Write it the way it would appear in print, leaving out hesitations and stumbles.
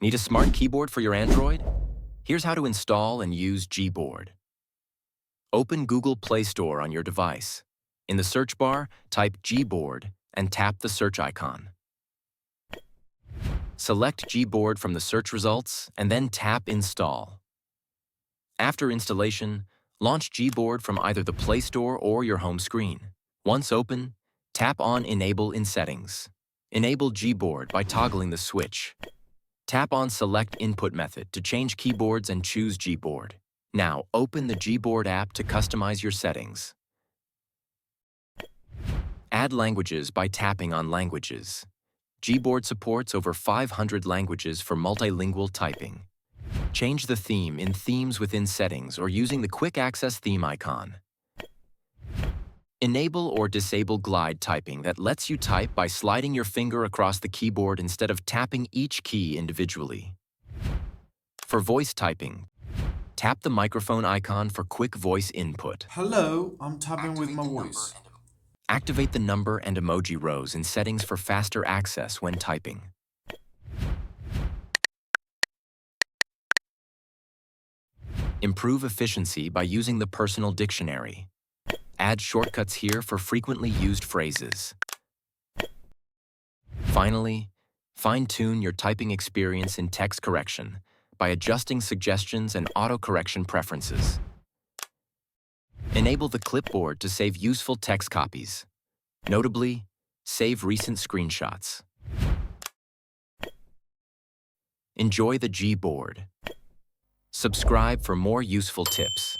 Need a smart keyboard for your Android? Here's how to install and use Gboard. Open Google Play Store on your device. In the search bar, type Gboard and tap the search icon. Select Gboard from the search results and then tap Install. After installation, launch Gboard from either the Play Store or your home screen. Once open, tap on Enable in Settings. Enable Gboard by toggling the switch. Tap on Select Input Method to change keyboards and choose Gboard. Now, open the Gboard app to customize your settings. Add languages by tapping on Languages. Gboard supports over 500 languages for multilingual typing. Change the theme in Themes within Settings or using the Quick Access theme icon. Enable or disable glide typing that lets you type by sliding your finger across the keyboard instead of tapping each key individually. For voice typing, tap the microphone icon for quick voice input. Hello, I'm tapping with my voice. Activate the number and emoji rows in Settings for faster access when typing. Improve efficiency by using the personal dictionary. Add shortcuts here for frequently used phrases. Finally, fine-tune your typing experience in text correction by adjusting suggestions and auto-correction preferences. Enable the clipboard to save useful text copies. Notably, save recent screenshots. Enjoy the Gboard. Subscribe for more useful tips.